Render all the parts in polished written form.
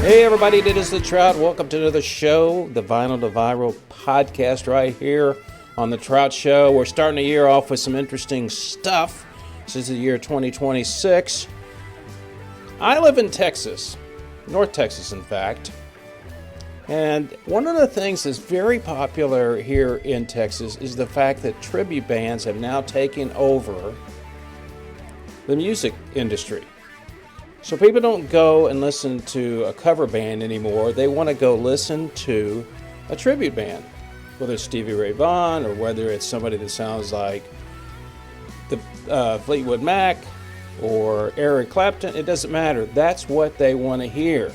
Hey everybody, it is the Trout. Welcome to another show, the Vinyl to Viral podcast right here on the Trout Show. We're starting the year off with some interesting stuff. This is the year 2026. I live in Texas, North Texas in fact. And one of the things that's very popular here in Texas is the fact that tribute bands have now taken over the music industry. So people don't go and listen to a cover band anymore. They want to go listen to a tribute band, whether it's Stevie Ray Vaughan or whether it's somebody that sounds like the Fleetwood Mac or Eric Clapton. It doesn't matter. That's what they want to hear.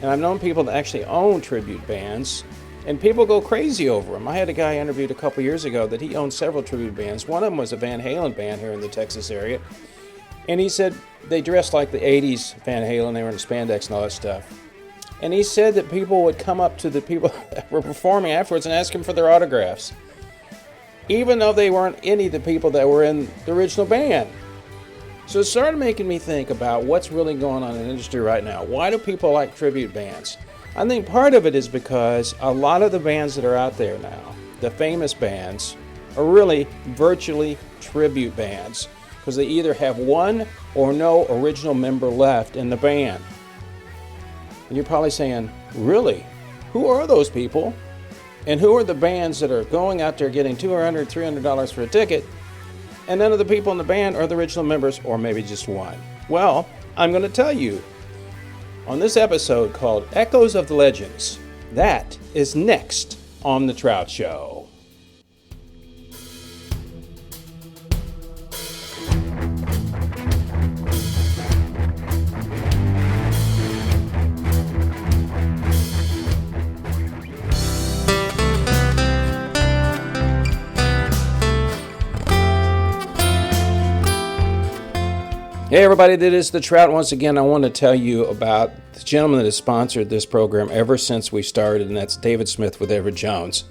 And I've known people that actually own tribute bands, and people go crazy over them. I had a guy I interviewed a couple years ago that he owned several tribute bands. One of them was a Van Halen band here in the Texas area. And he said they dressed like the 80s Van Halen. They were in spandex and all that stuff. And he said that people would come up to the people that were performing afterwards and ask them for their autographs, even though they weren't any of the people that were in the original band. So it started making me think about what's really going on in the industry right now. Why do people like tribute bands? I think part of it is because a lot of the bands that are out there now, the famous bands, are really virtually tribute bands, because they either have one or no original member left in the band. And you're probably saying, really? Who are those people? And who are the bands that are going out there getting $200, $300 for a ticket, and none of the people in the band are the original members, or maybe just one? Well, I'm going to tell you on this episode called Echoes of the Legends. That is next on The Trout Show. Hey everybody, that is the Trout. Once again, I want to tell you about the gentleman that has sponsored this program ever since we started, and that's David Smith with Everett Jones.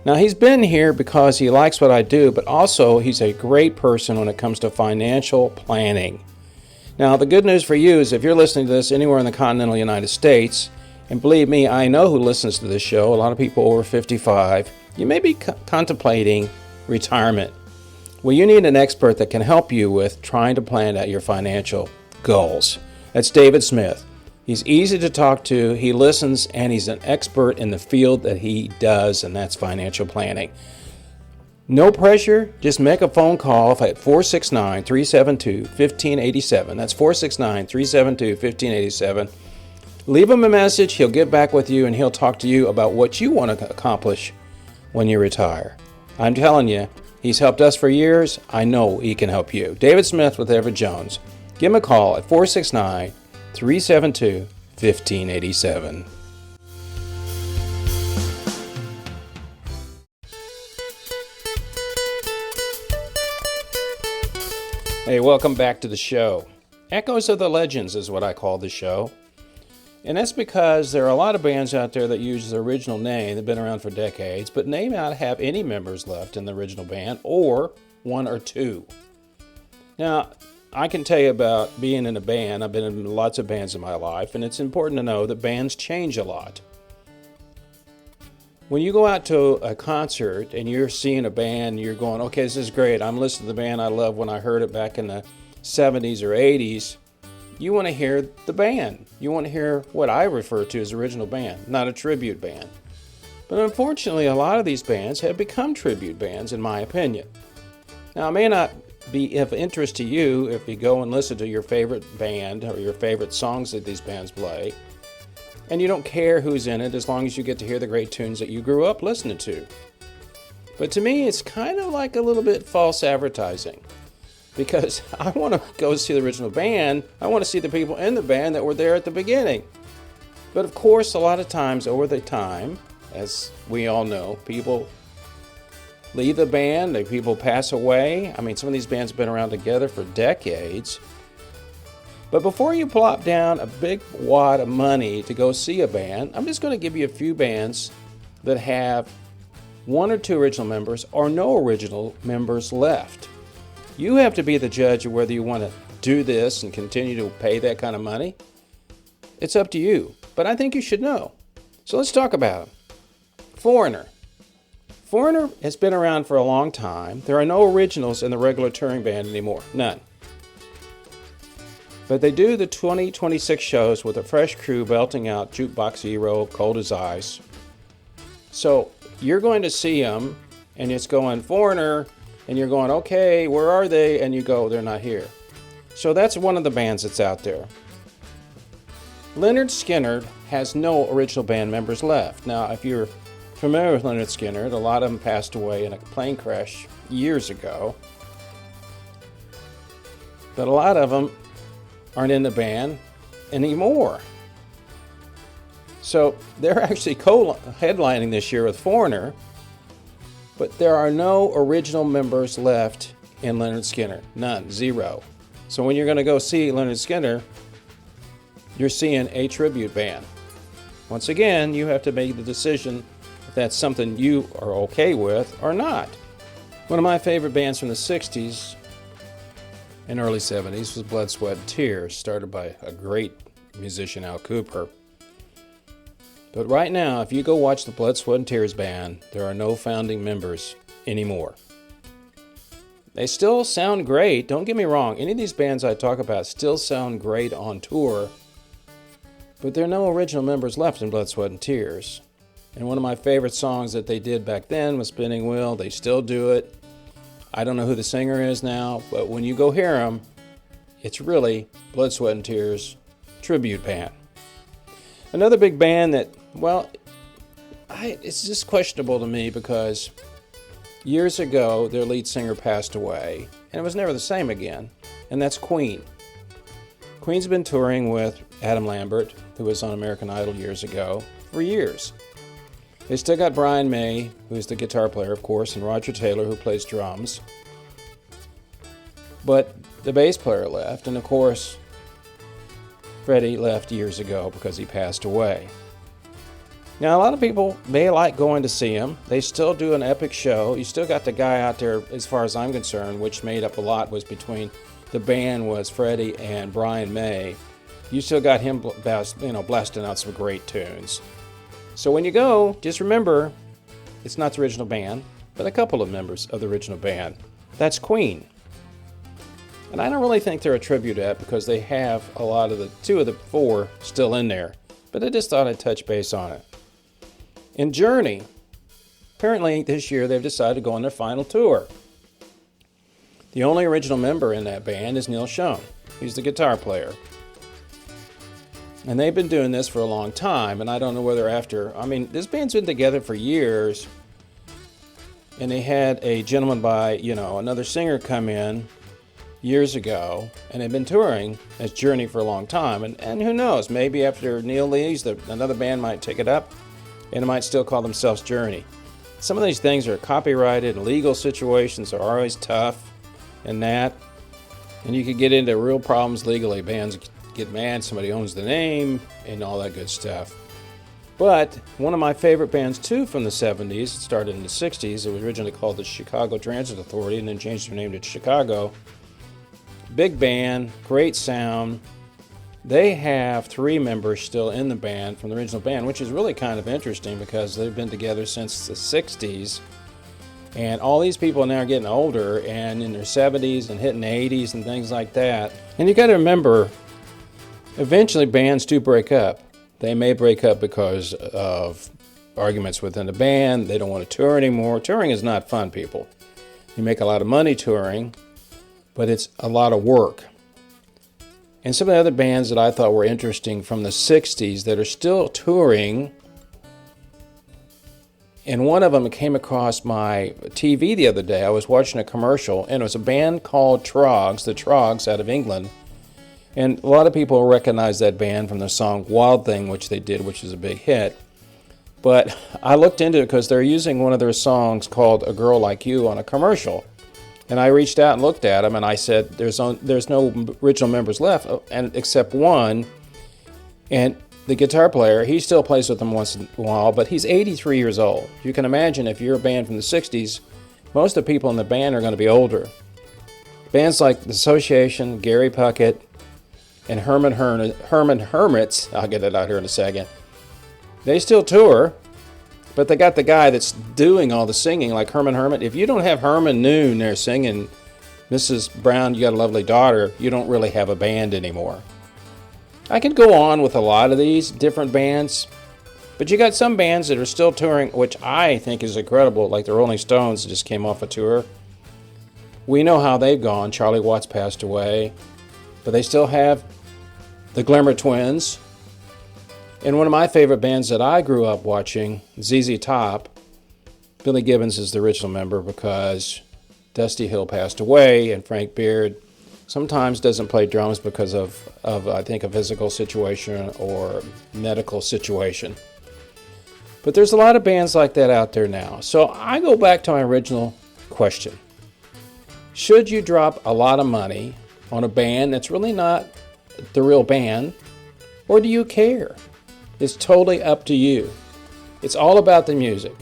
Now, he's been here because he likes what I do, but also he's a great person when it comes to financial planning. Now, the good news for you is if you're listening to this anywhere in the continental United States, and believe me, I know who listens to this show, a lot of people over 55, you may be contemplating retirement. Well, you need an expert that can help you with trying to plan out your financial goals. That's David Smith. He's easy to talk to, he listens, and he's an expert in the field that he does, and that's financial planning. No pressure, just make a phone call at 469-372-1587. That's 469-372-1587. Leave him a message, he'll get back with you, and he'll talk to you about what you want to accomplish when you retire. I'm telling you, he's helped us for years. I know he can help you. David Smith with Everett Jones. Give him a call at 469-372-1587. Hey, welcome back to the show. Echoes of the Legends is what I call the show. And that's because there are a lot of bands out there that use the original name. They've been around for decades, but may not have any members left in the original band, or one or two. Now, I can tell you about being in a band. I've been in lots of bands in my life, and it's important to know that bands change a lot. When you go out to a concert and you're seeing a band, you're going, okay, this is great. I'm listening to the band I love when I heard it back in the 70s or 80s. You want to hear the band. You want to hear what I refer to as original band, not a tribute band. But unfortunately, a lot of these bands have become tribute bands, in my opinion. Now, it may not be of interest to you if you go and listen to your favorite band or your favorite songs that these bands play, and you don't care who's in it as long as you get to hear the great tunes that you grew up listening to. But to me, it's kind of like a little bit false advertising. Because I want to go see the original band. I want to see the people in the band that were there at the beginning. But of course, a lot of times over the time, as we all know, people leave the band, people pass away. I mean, some of these bands have been around together for decades. But before you plop down a big wad of money to go see a band, I'm just going to give you a few bands that have one or two original members or no original members left. You have to be the judge of whether you want to do this and continue to pay that kind of money, It's up to you, but I think you should know. So let's talk about him. Foreigner. Foreigner has been around for a long time. There are no originals in the regular touring band anymore. None. But they do the 2026 shows with a fresh crew belting out Jukebox Hero, Cold as Ice. So you're going to see them, and it's going Foreigner, and you're going, okay, where are they? And you go, they're not here. So that's one of the bands that's out there. Lynyrd Skynyrd has no original band members left. Now, if you're familiar with Lynyrd Skynyrd, a lot of them passed away in a plane crash years ago. But a lot of them aren't in the band anymore. So they're actually co-headlining this year with Foreigner, but there are no original members left in Lynyrd Skynyrd. None. Zero. So when you're going to go see Lynyrd Skynyrd, you're seeing a tribute band. Once again, you have to make the decision if that's something you are okay with or not. One of my favorite bands from the 60s and early 70s was Blood, Sweat, and Tears, started by a great musician, Al Kooper. But right now, if you go watch the Blood, Sweat, and Tears band, there are no founding members anymore. They still sound great, don't get me wrong. Any of these bands I talk about still sound great on tour, but there are no original members left in Blood, Sweat, and Tears. And one of my favorite songs that they did back then was Spinning Wheel. They still do it. I don't know who the singer is now, but when you go hear them, it's really Blood, Sweat, and Tears tribute band. Another big band that, well, it's just questionable to me because years ago their lead singer passed away and it was never the same again, and that's Queen. Queen's been touring with Adam Lambert, who was on American Idol years ago, for years. They still got Brian May, who's the guitar player, of course, and Roger Taylor, who plays drums. But the bass player left, and of course, Freddie left years ago because he passed away. Now, a lot of people, they like going to see him. They still do an epic show. You still got the guy out there, as far as I'm concerned, which made up a lot, was between the band was Freddie and Brian May. You still got him blasting out some great tunes. So when you go, just remember, it's not the original band, but a couple of members of the original band. That's Queen. And I don't really think they're a tribute act because they have a lot of two of the four still in there. But I just thought I'd touch base on it. In Journey, apparently this year they've decided to go on their final tour. The only original member in that band is Neil Schon. He's the guitar player. And they've been doing this for a long time, and I don't know whether this band's been together for years, and they had a gentleman another singer come in years ago, and they've been touring as Journey for a long time, and who knows, maybe after Neil leaves, another band might take it up, and it might still call themselves Journey. Some of these things are copyrighted, and legal situations are always tough, and you could get into real problems legally. Bands get mad, somebody owns the name, and all that good stuff. But one of my favorite bands too from the 70s, it started in the 60s, it was originally called the Chicago Transit Authority and then changed their name to Chicago. Big band, great sound. They have 3 members still in the band from the original band, which is really kind of interesting because they've been together since the 60s. And all these people now are getting older and in their 70s and hitting the 80s and things like that. And you got to remember, eventually bands do break up. They may break up because of arguments within the band. They don't want to tour anymore. Touring is not fun, people. You make a lot of money touring, but it's a lot of work. And some of the other bands that I thought were interesting from the 60s that are still touring, and one of them came across my TV the other day. I was watching a commercial, and it was a band called Troggs, the Troggs out of England. And a lot of people recognize that band from the song Wild Thing, which they did, which is a big hit. But I looked into it because they're using one of their songs called A Girl Like You on a commercial. And I reached out and looked at them, and I said, there's no original members left, except one. And the guitar player, he still plays with them once in a while, but he's 83 years old. You can imagine if you're a band from the 60s, most of the people in the band are going to be older. Bands like The Association, Gary Puckett, and Herman Hermits, I'll get it out here in a second, they still tour, but they got the guy that's doing all the singing, like Herman Hermit. If you don't have Herman Noon there singing, Mrs. Brown, you got a lovely daughter, you don't really have a band anymore. I can go on with a lot of these different bands, but you got some bands that are still touring, which I think is incredible, like the Rolling Stones just came off a tour. We know how they've gone. Charlie Watts passed away, but they still have the Glimmer Twins. And one of my favorite bands that I grew up watching, ZZ Top, Billy Gibbons is the original member because Dusty Hill passed away, and Frank Beard sometimes doesn't play drums because of I think, a physical situation or medical situation. But there's a lot of bands like that out there now. So I go back to my original question. Should you drop a lot of money on a band that's really not the real band, or do you care? It's totally up to you. It's all about the music.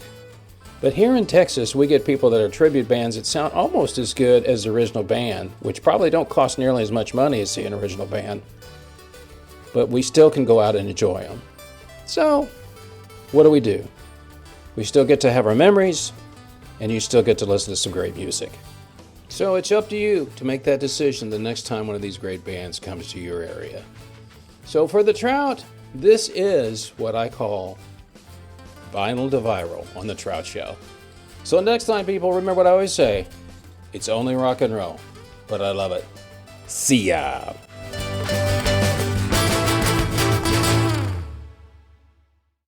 But here in Texas, we get people that are tribute bands that sound almost as good as the original band, which probably don't cost nearly as much money as an original band. But we still can go out and enjoy them. So, what do? We still get to have our memories, and you still get to listen to some great music. So it's up to you to make that decision the next time one of these great bands comes to your area. So for the Trout, this is what I call Vinyl to Viral on the Trout Show. So next time, people, remember what I always say. It's only rock and roll, but I love it. See ya.